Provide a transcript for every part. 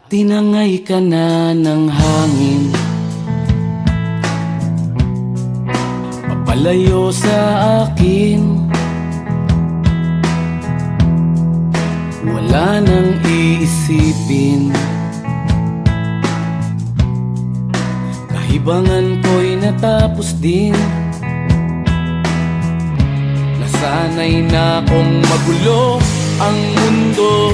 Tinangay ka na ng hangin, papalayo sa akin. Wala nang iisipin, kahibangan ko'y natapos din. Nasanay na kong magulo ang mundo,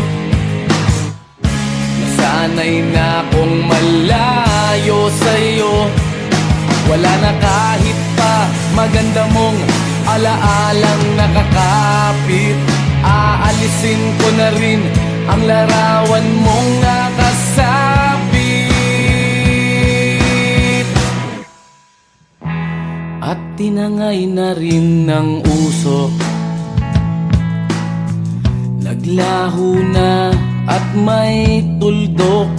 sanay na kong malayo sa'yo. Wala na kahit pa maganda mong alaalang nakakapit. Aalisin ko na rin ang larawan mong nakasabit. At tinangay na rin ng usok, naglaho na at may tuldok.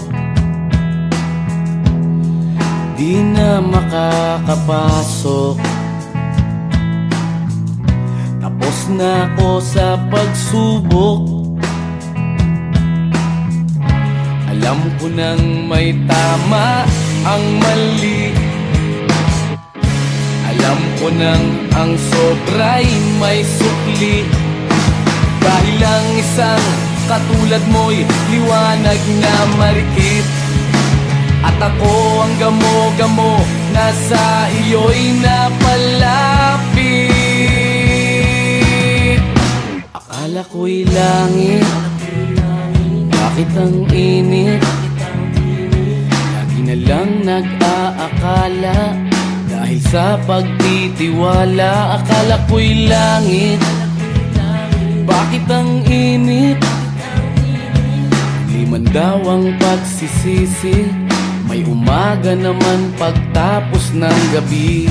Di na makakapasok, tapos na ako sa pagsubok. Alam ko nang may tama ang mali, alam ko nang ang sobra'y may sukli. Dahil lang isang katulad mo'y liwanag na marikit, at ako ang gamo-gamo na sa iyo'y napalapit. Akala ko'y langit, bakit ang init? Lagi na lang nag-aakala, dahil sa pagtitiwala. Akala ko'y langit, bakit ang init? Di man daw ang pagsisisi, may umaga naman pagtapos ng gabi.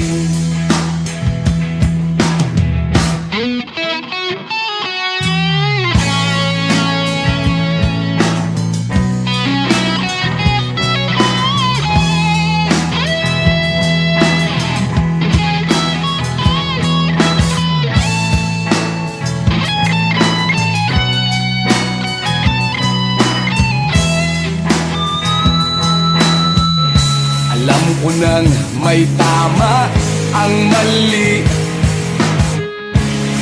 Alam ko nang may tama ang mali,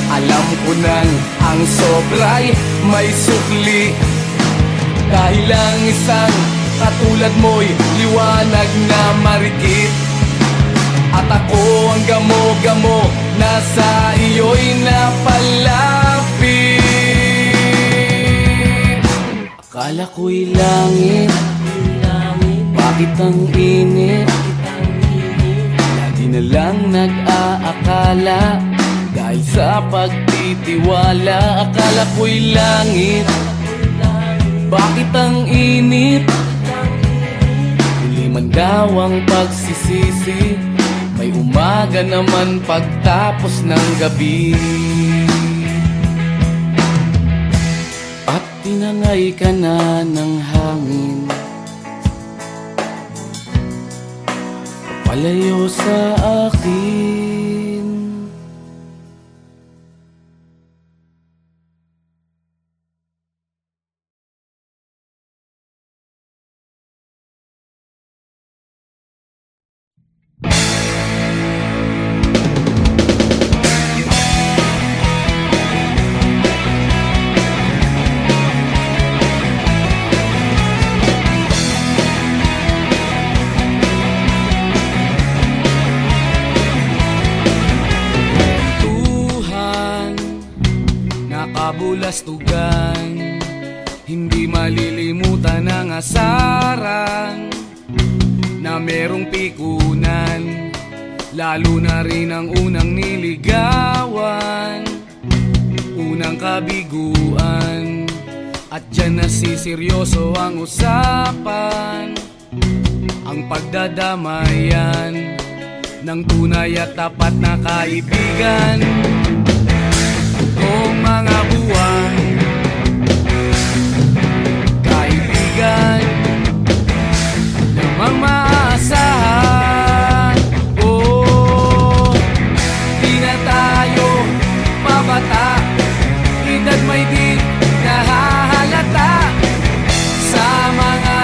alam ko nang ang sobra'y may sukli. Dahil lang isang katulad mo'y liwanag na marikit, at ako ang gamo-gamo na sa iyo'y napalapit. Akala ko'y langit, bakit ang init? Lagi na lang nag-aakala, dahil sa pagtitiwala. Akala ko'y langit, bakit ang init? Huli man daw ang pagsisisi, may umaga naman pagtapos ng gabi. At tinangay ka na ng hangin, palayo sa akin. Kabulastugan, hindi malilimutan ang asaran na merong pikunan, lalo na rin ang unang niligawan, unang kabiguan. At dyan nasiseryoso ang usapan, ang pagdadamayan ng tunay at tapat na kaibigan. Kung mga buwan, kaibigan, namang maaasahan. Oh, di na tayo mabata, edad may di nahahalata sa mga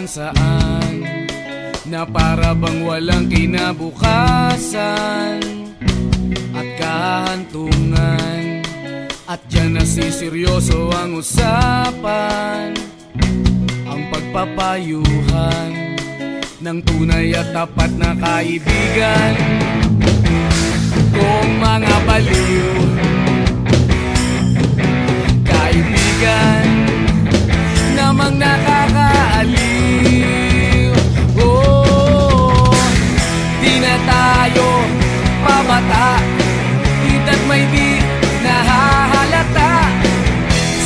saan na para bang walang kinabukasan at kahantungan. At dyan nasiseryoso ang usapan, ang pagpapayuhan ng tunay at tapat na kaibigan. Kung mga baliw kaibigan namang nakakaaliw, oh, di na tayo pabata, hita't may di nahahalata.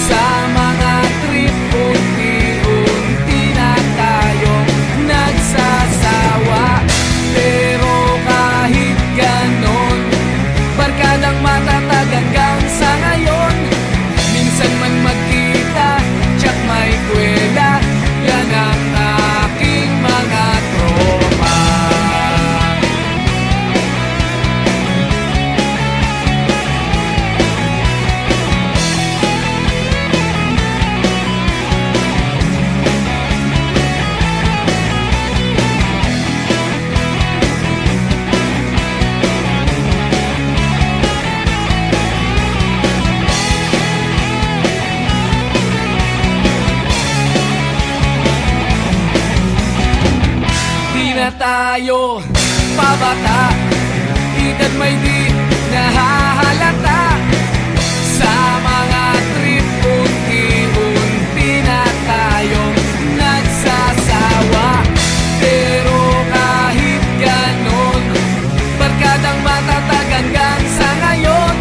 Sa mga trip unti-unti na tayong nagsasawa. Pero kahit ganon, barkadang matatag hanggang sa ngayon. Minsan man magkita, tsak may kwela, yan ang aking mga tropa. Tayo pabata, hita't may di nahahalata. Sa mga trip unti-unti na tayong nagsasawa. Pero kahit ganon, barkadang matatag hanggang sa ngayon.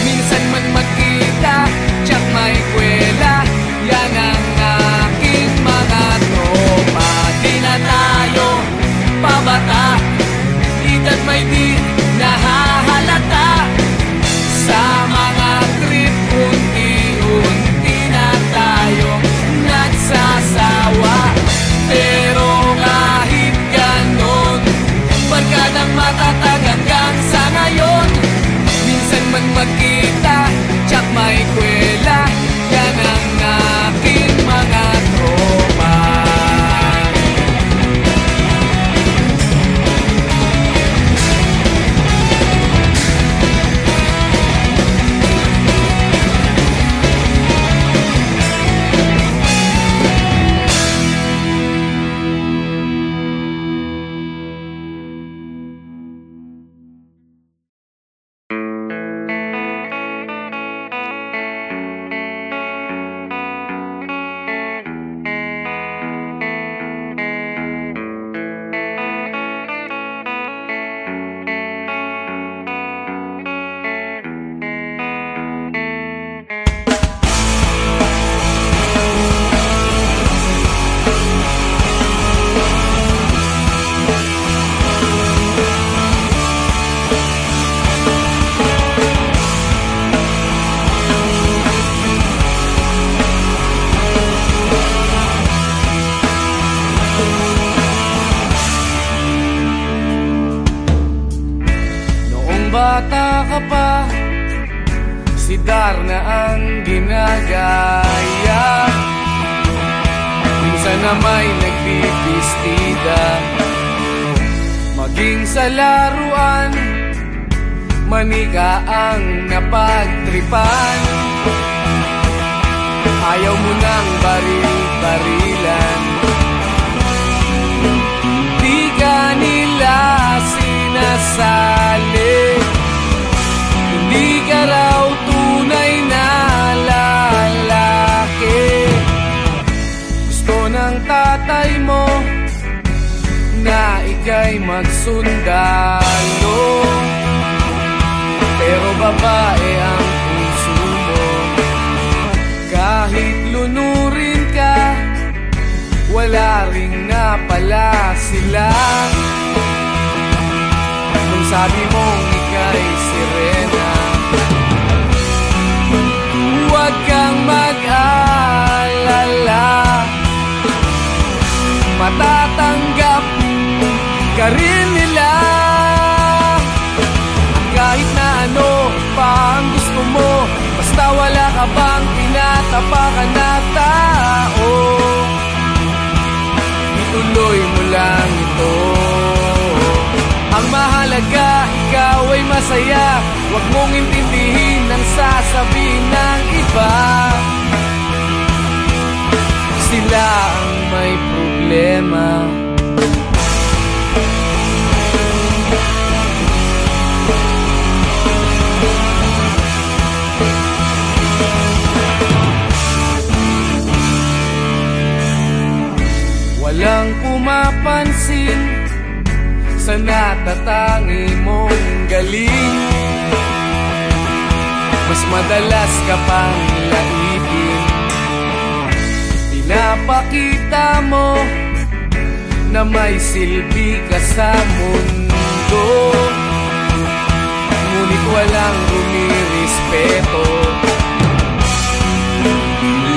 Minsan man magkita, tsak may kwela, yan ang aking mga tropa. Di na tayo pabata, hita't may di nahahalata. Sa mga trip unti-unti na tayong nagsasawa. Pero kahit ganon, barkadang matatag hanggang sa ngayon. Minsan man magkita, tsak may kwela, yan ang aking mga tropa. Bata ka pa, si Darna ang ginagaya. Minsan na may nagbibistida, maging sa laruan, manika ang napagtripan. Ayaw mo nang baril-barilan, di ka nila sinasali. Hindi ka raw tunay na lalaki. Gusto ng tatay mo na ika'y magsundalo, pero babae ang puso mo. Kahit lunurin ka, wala ring napala sila. Nung sabi mong ika'y sirena, huwag kang mag-alala, matatanggap ka rin nila. At kahit na ano pa ang gusto mo, basta wala ka bang tinatapakan na tao, Huwag mong intindihin ang sasabihin ng iba. Sila ang may problema. Walang pumapansin sa natatangi mong galing. Mas madalas ka pang laipin. Pinapakita mo na may silbi ka sa mundo, ngunit walang rumirespeto.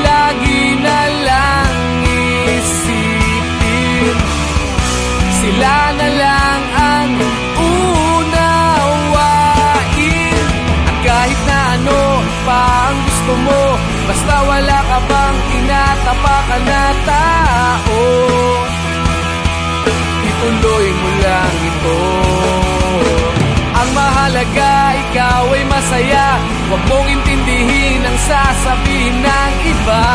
Lagi na lang isipin, sila na lang ang unawain. At kahit na ano pa ang gusto mo, basta wala ka bang tinatapakan na tao, ituloy mo lang ito. Ang mahalaga, ikaw ay masaya. Huwag mong intindihin ang sasabihin ng iba.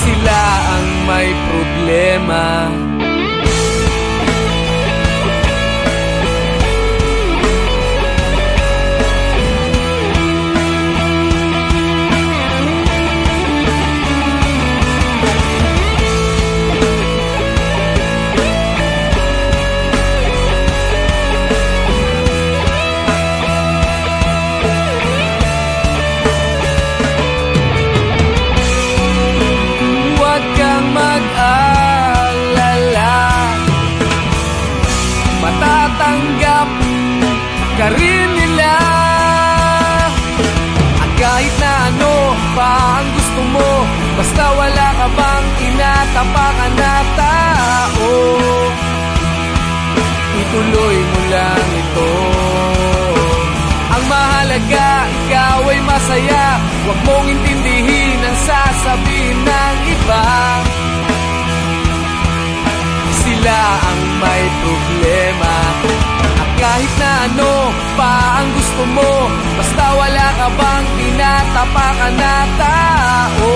Sila ang may problema. Matatanggap ka rin nila. At kahit na ano pa ang gusto mo, basta wala ka bang tinatapakan na tao, ituloy mo lang ito. Ang mahalaga, ikaw ay masaya. Huwag mong intindihin ang sasabihin ng iba. Sila ang may problema. At kahit na ano pa ang gusto mo, basta wala ka bang tinatapakan na tao,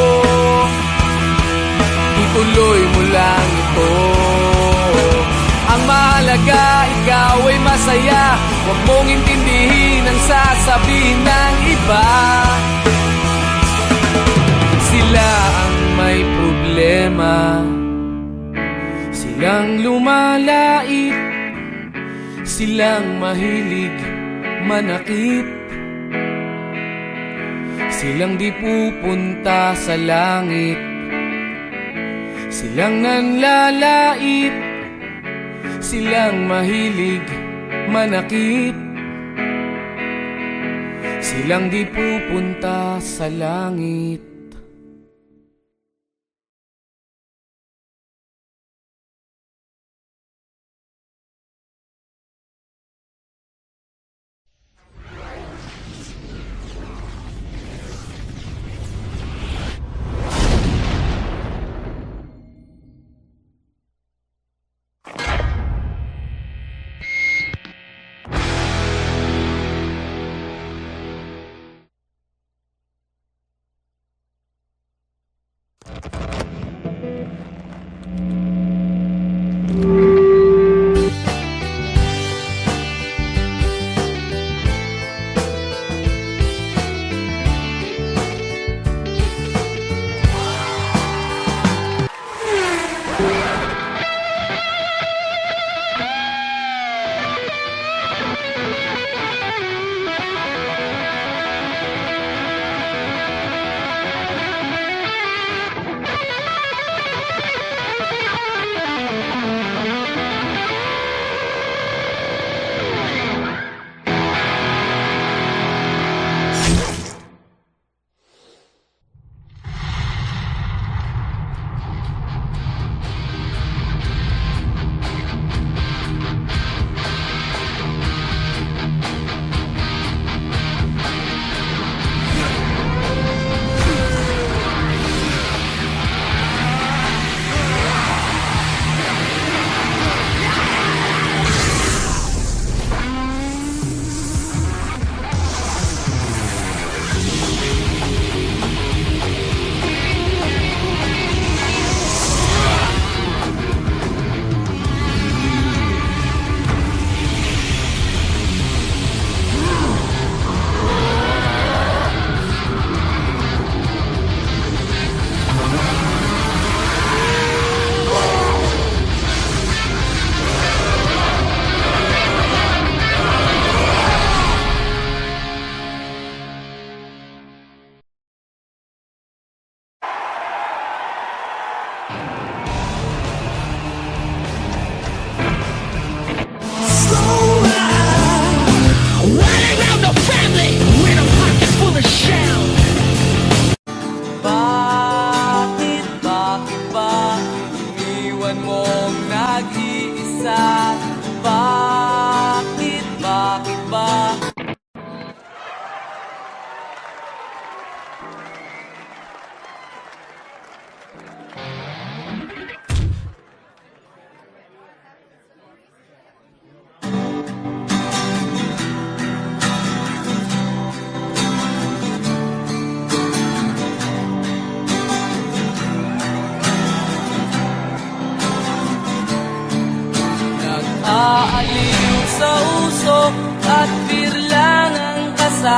ituloy mo lang ito. Ang mahalaga, ikaw ay masaya. Huwag mong intindihin ang sasabihin ng iba. Sila ang may problema. Silang lumalait, silang mahilig manakit, silang di pupunta sa langit, silang nanlalait, silang mahilig manakit, silang di pupunta sa langit.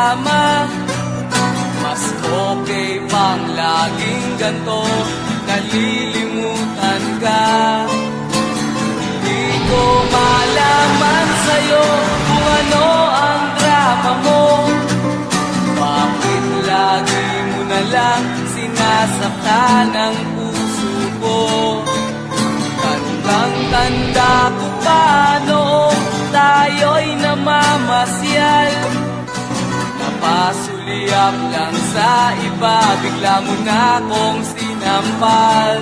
magkasama. Mas okay pang laging ganto, nalilimutan ka. Di ko malaman sa'yo kung ano ang drama mo. Bakit lagi mo na lang sinasaktan ang puso ko? Tandang-tanda ko pa noong tayo'y namamasyal. Napasulyap lang sa iba, bigla mo na akong sinampal.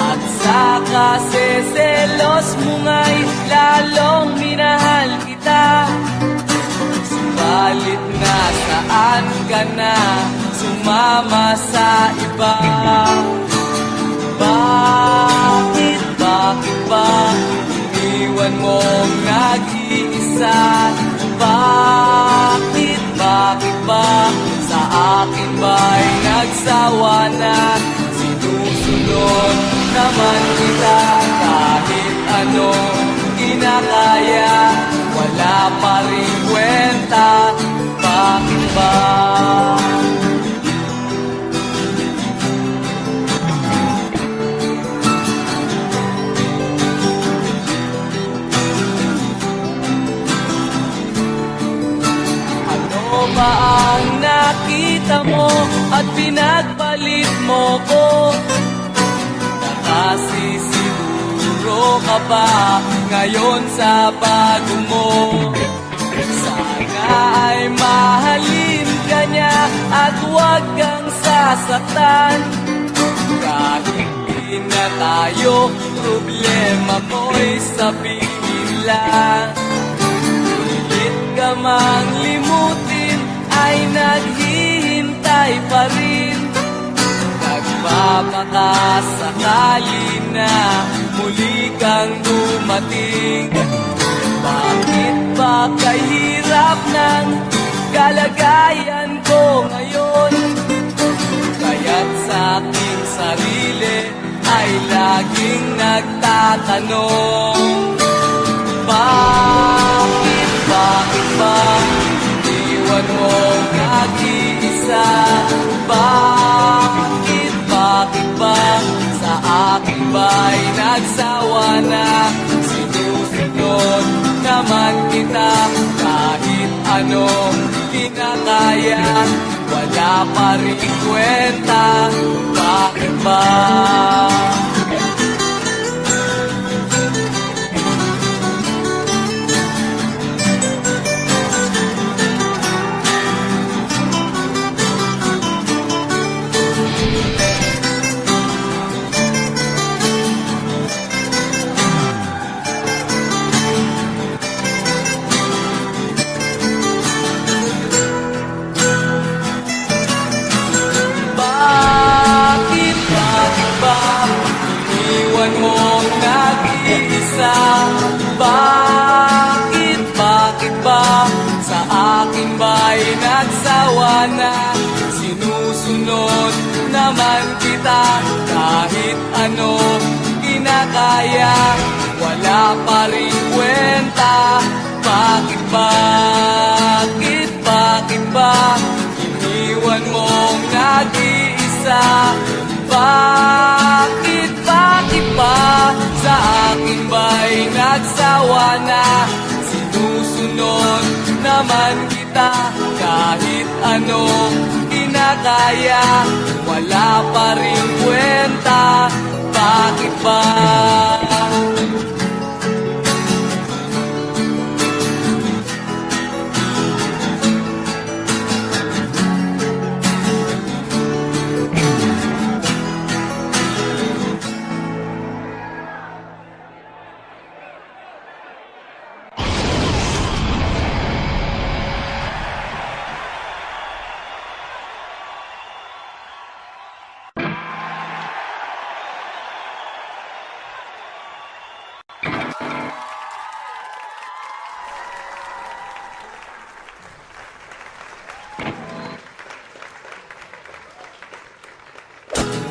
At sa kaseselos mo nga'y lalong minahal kita. Subalit nasaan ka na, sumama sa iba. Bakit ba iniwan mong nag-iisa? Bakit ba sa akin ba'y nagsawa na? Sinusunod naman kita kahit anong kinakaya, wala pa rin kwenta. Bakit ba? Ba ang nakita mo at pinagpalit mo ko? Nakasisiguro ka ba ngayon sa bago mo? Sana ay mahalin ka niya at huwag kang sasaktan. Kahit di na tayo, problema mo'y sabihin lang. Pilit ka mang limutin ay naghihintay pa rin. Nagpapakasakali na muli kang dumating. Bakit ba kahirap ng kalagayan ko ngayon? Kaya't sa aking sarili ay laging nagtatanong. Bakit ba iniwan mong nag-iisa? Bakit ba sa akin ba'y nagsawa na? Sinusunod naman kita kahit anong kinakaya, wala pa rin kwenta. Bakit ba? Bakit ba sa akin ba'y nagsawa na? Sinusunod naman kita kahit ano kinakaya, wala pa rin kwenta. Bakit ba iniwan mong nag-iisa? Bakit ba sa akin ba'y nagsawa na? Sinusunod naman kita kahit anong kinakaya, wala pa rin kwenta. Bakit ba?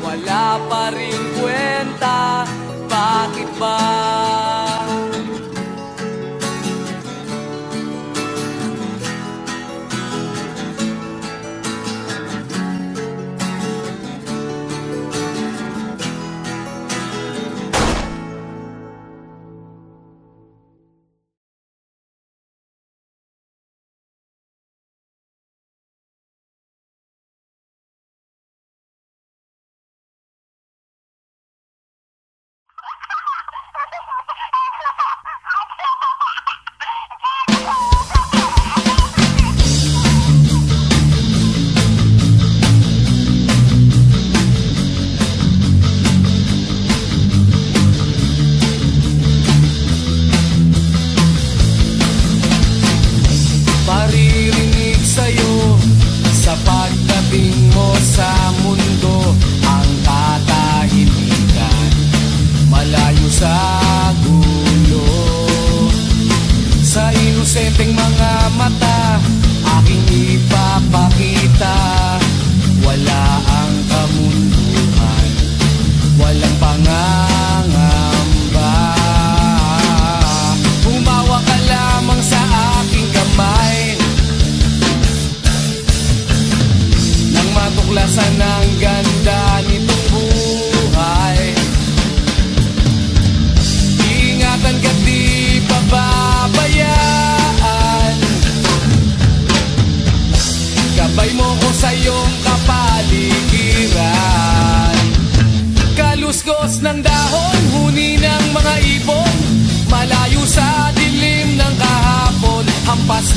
Wala pa rin kwenta. Bakit ba?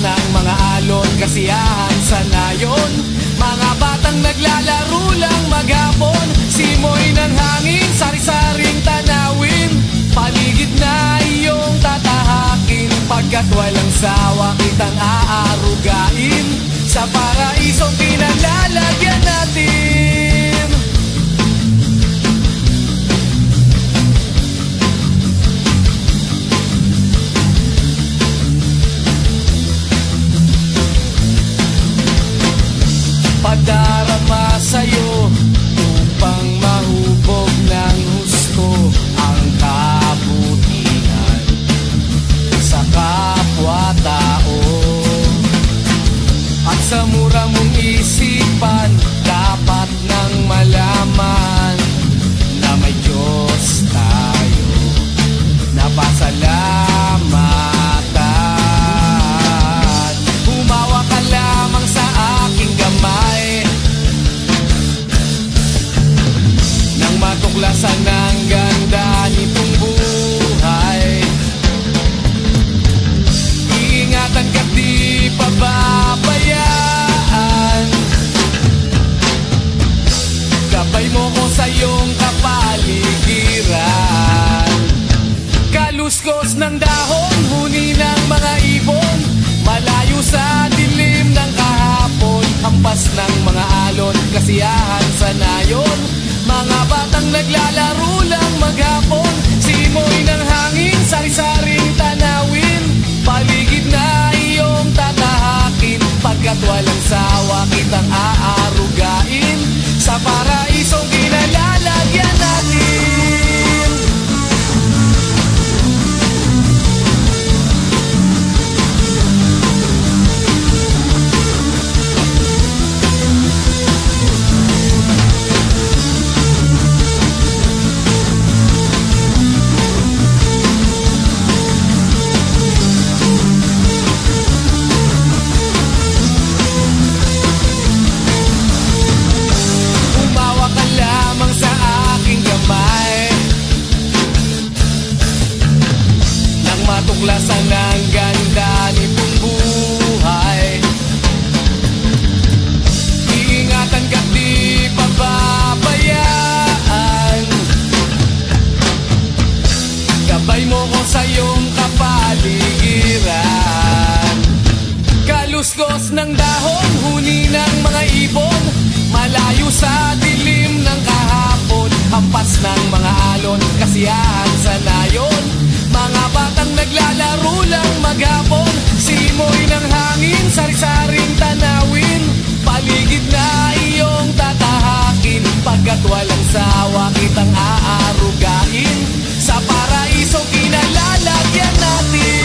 ng mga alon, kasiyahan sa nayon. Mga batang naglalaro lang maghapon, simoy ng hangin, sari-saring tanawin. Paligid na iyong tatahakin, pagkat walang sawa kitang aarugain. Sa paraisong pinalalagyan natin. Padarama sa'yo upang mahubog ng husto ang kabutihan sa kapwa-tao. At sa mura mong isipan, dapat nang malaman na may Diyos tayo na pasalamatan. Humawa ka lamang sa aking gamay nang matuklasan ng ganda nitong buhay. Iingatan ka't di pababayaan, gabay mo ko sa iyong kapaligiran. Kaluskos ng dahon, huni ng mga ibon, malayo sa dilim ng kahapon. Hampas ng mga alon, kasiyahan sa nayon. Mga batang naglalaro lang maghapon, simoy ng hangin, sari-saring tanawin. Paligid na iyong tatahakin, pagkat walang sawa kitang aarugain. Sa paraisong kinalalagyan natin. Matuklasan ang ganda nitong buhay. Iingatan ka't di pababayaan, gabay mo ko sa iyong kapaligiran. Kaluskos ng dahon, huni ng mga ibon, malayo sa dilim ng kahapon. Hampas ng mga alon, kasiyahan sa nayon. Mga batang naglalaro lang maghapon, simoy ng hangin, sari-saring tanawin. Paligid na iyong tatahakin, pagkat walang sawa kitang aarugain. Sa paraisong kinalalagyan natin.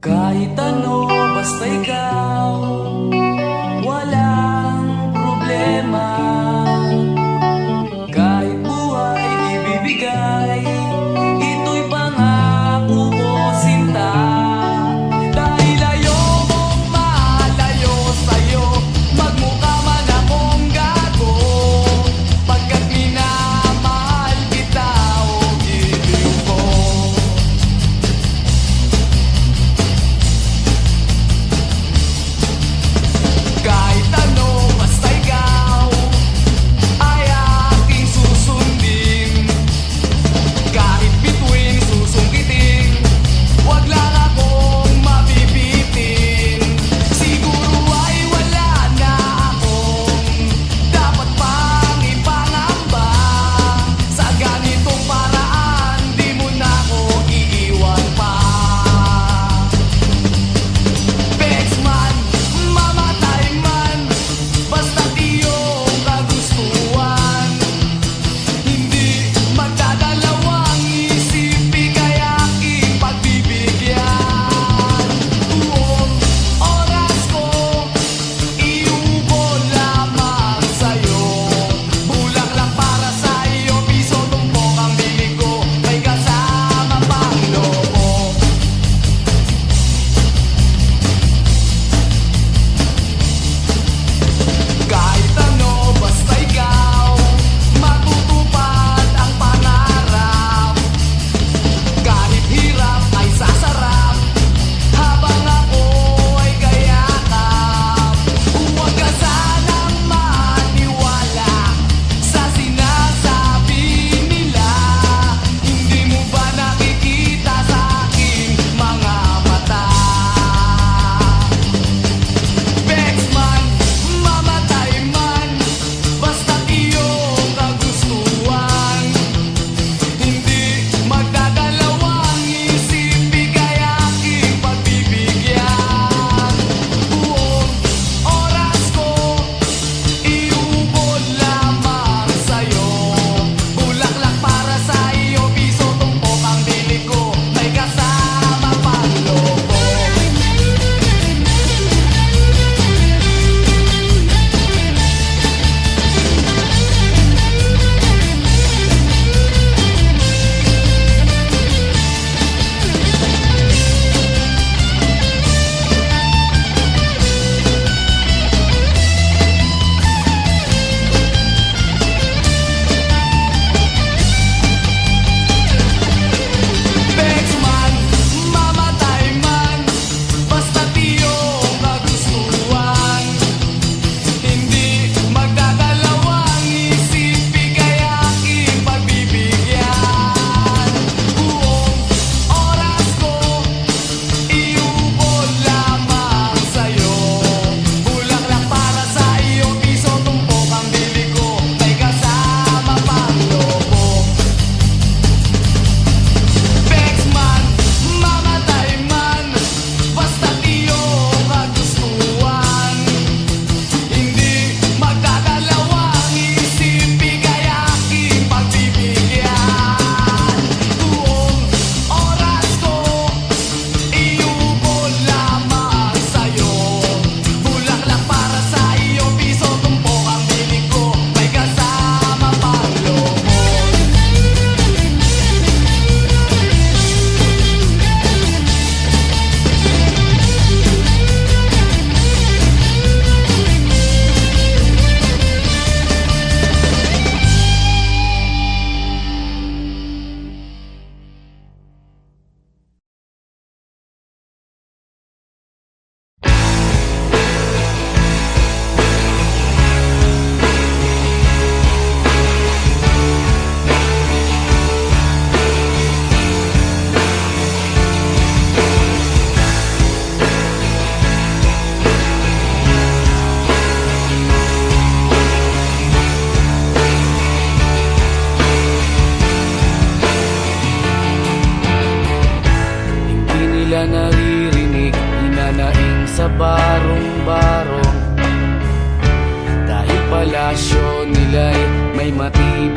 Kahit ano, basta ikaw, walang problema. Kahit buhay ibibigay, ito'y pangako ko, sinta. Dahil ayokong malayo sa'yo, magmukha man akong gago, pagkat minamahal kita o giliw ko.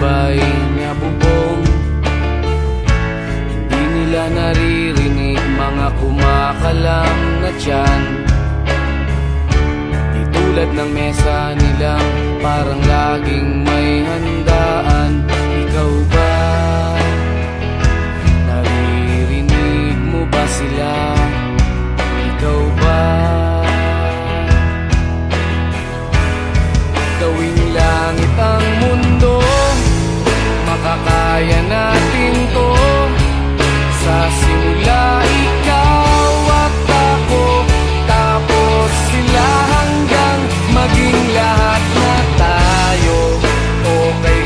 ba'y nabubong? Hindi nila naririnig mga kumakalam na tiyan. Di tulad ng mesa nilang parang laging may handaan. Ikaw ba? Naririnig mo ba sila? Ikaw ba? Gawing langit ang mundo, makakaya natin to. Sa simula ikaw at ako, tapos sila hanggang maging lahat na tayo. Okay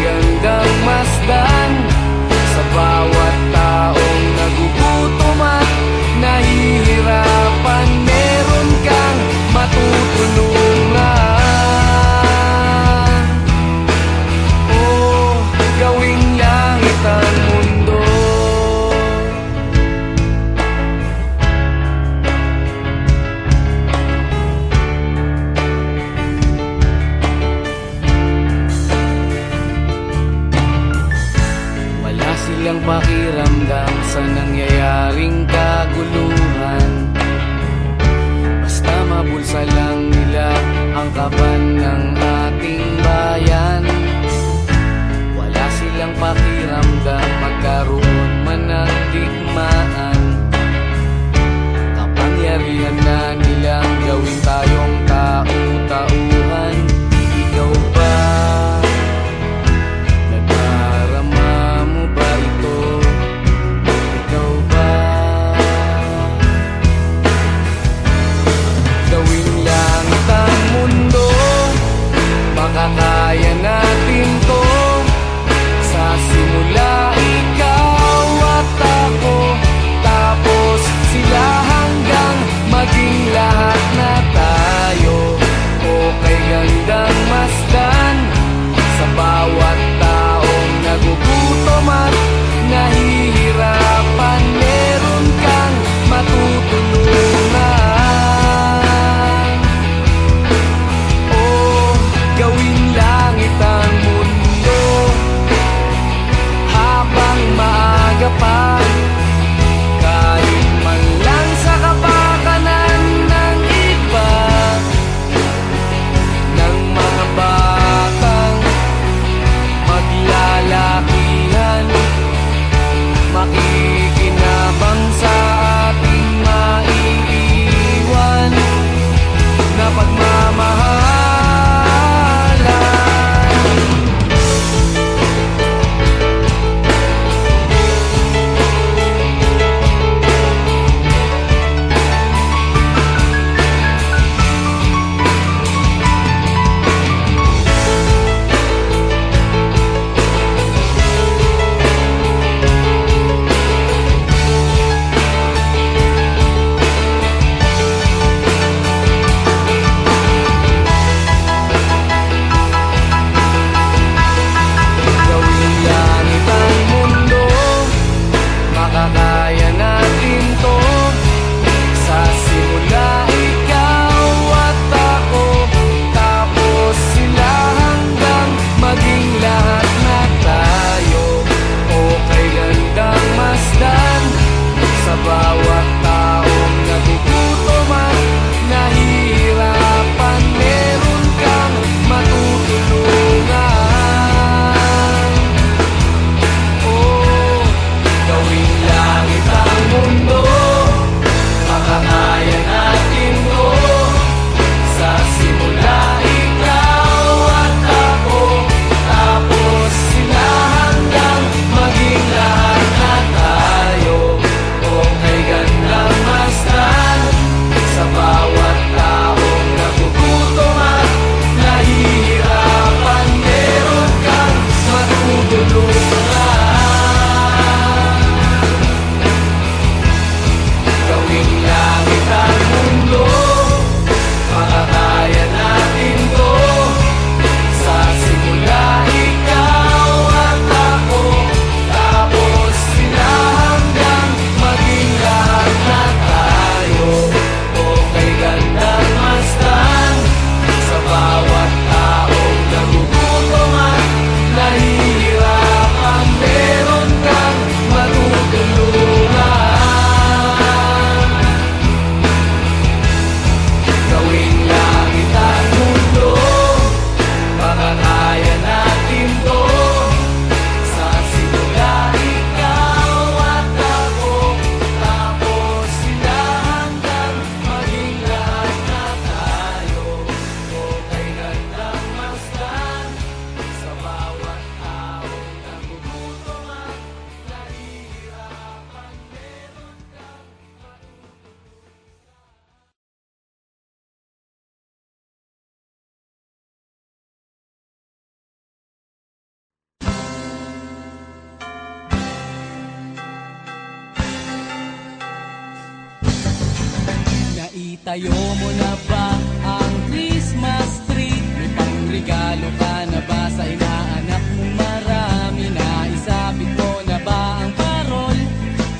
Naitayo mo na ba ang Christmas tree? May pangregalo ka na ba sa inaanak mong marami? Naisabit mo na ba ang parol?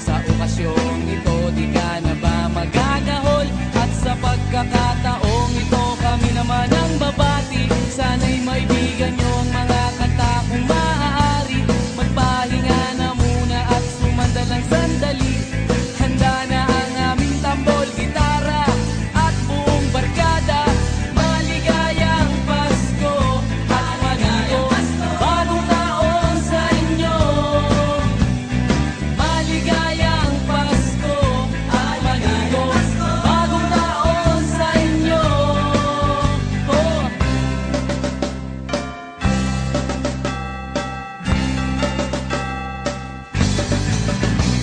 Sa okasyong ito di ka na ba magagahol? At sa pagkakataong ito kami naman ang babati. Sana'y maibigan niyo ang mga kanta kung maaari. Magpahinga na muna at sumandalang sandali. Handa na ang aming tambol, gitara at buong barkada. Maligayang Pasko at manigo, bagong taon sa inyo. Maligayang Pasko at manigo, bagong taon sa inyo. Oh.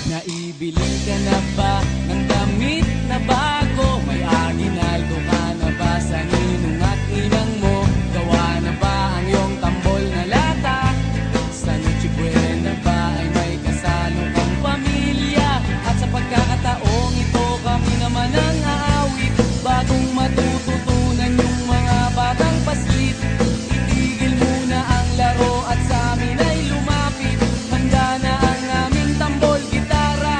Naibili ka na ba ng damit na bago? May aginaldo ka na ba sa ninong at ninang mo? Gawa na ba ang iyong tambol na lata? Sa Noche Buena ba ay may kasalo kang pamilya? At sa pagkakataong ito kami naman ang aawit. Bagong matututunan yung mga batang paslit. Itigil muna ang laro at sa amin ay lumapit. Handa na ang aming tambol, gitara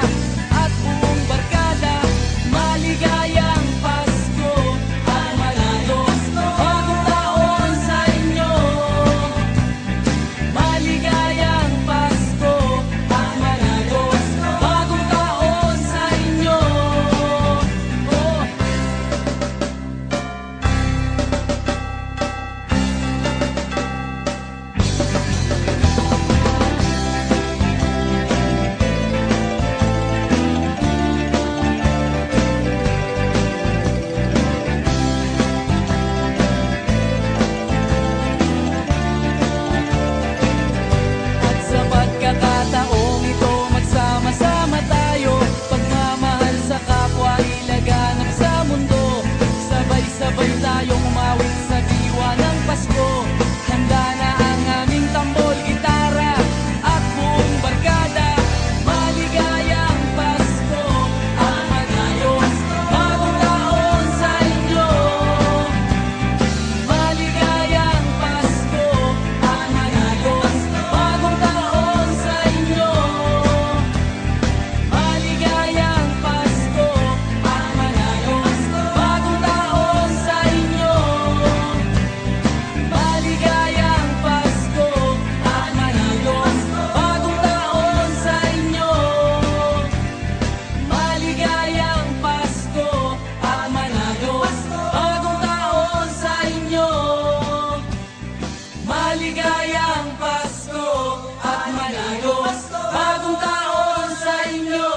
at buong barkada. Maligayang Pasko at manigo, bagong taon sa inyo. Maligayang Pasko at manigo, bagong taon sa inyo. Oh. At sa pagkakataong ito, magsama-sama tayo. Pagmamahal sa kapwa, ilaganap sa mundo. Sabay-sabay tayong umawit sa diwa ng Pasko. Handa na ang aming tambol, gitara at buong barkada. Maligayang Pasko at manigo, bagong taon sa inyo. Maligayang Pasko at manigo, bagong taon sa inyo. Maligayang Pasko at manigo, bagong taon sa inyo. Maligayang Pasko at manigo, bagong taon sa inyo. Maligayang Pasko at manigo, bagong taon sa inyo. Maligayang Pasko at manigo, bagong taon sa inyo.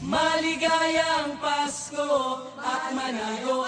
Maligayang Pasko at manigo,